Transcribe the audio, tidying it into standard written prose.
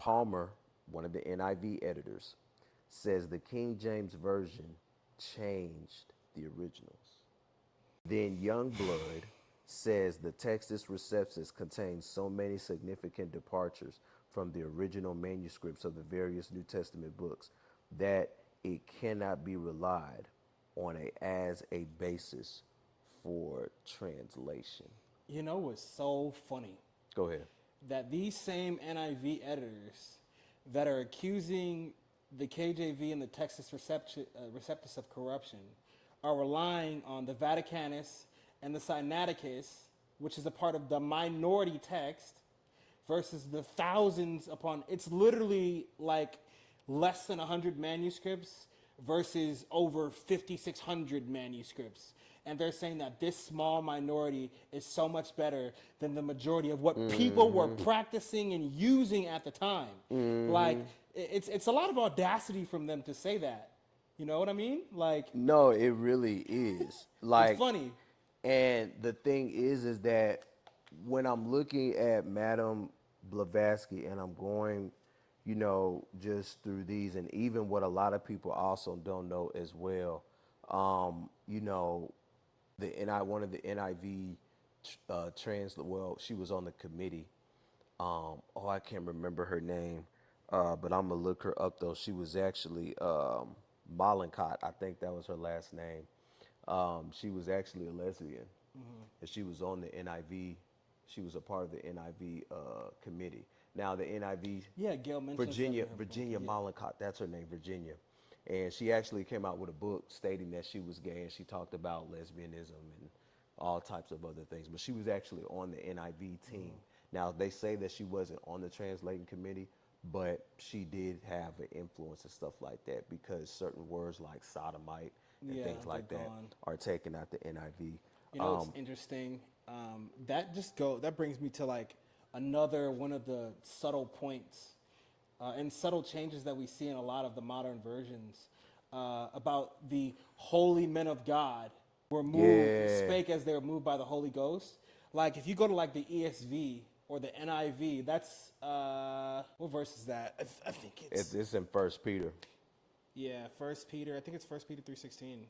Palmer, one of the NIV editors, says the King James Version changed the originals. Then Youngblood says the Textus Receptus contains so many significant departures from the original manuscripts of the various New Testament books that it cannot be relied on as a basis for translation. You know what's so funny? Go ahead. That these same NIV editors that are accusing the KJV and the Textus Receptus of corruption are relying on the Vaticanus and the Sinaiticus, which is a part of the minority text, versus the thousands upon, it's literally like less than 100 manuscripts versus over 5,600 manuscripts. And they're saying that this small minority is so much better than the majority of what people were practicing and using at the time. Like, it's a lot of audacity from them to say that. You know what I mean? Like, No, it really is. Like, it's funny. and the thing is that when I'm looking at Madame Blavatsky and I'm going, just through these, and even what a lot of people also don't know as well, one of the NIV she was on the committee. I can't remember her name, but I'm gonna look her up though. She was actually Malincott, I think that was her last name. She was actually a lesbian, and she was on the NIV. She was a part of the NIV committee. Now the NIV, Yeah, Gail mentioned Virginia Malincott, that's her name, Virginia. And she actually came out with a book stating that she was gay, and she talked about lesbianism and all types of other things. But she was actually on the NIV team. Now, they say that she wasn't on the translating committee, but she did have an influence and stuff like that, because certain words like sodomite and things like that are taken out the NIV. You know, it's interesting. That brings me to like another one of the subtle points and subtle changes that we see in a lot of the modern versions about the holy men of God were moved, spake as they were moved by the Holy Ghost. Like if you go to like the ESV or the NIV, that's what verse is that? I think It's in 1 Peter. Yeah, 1 Peter. I think it's 1 Peter 3:16.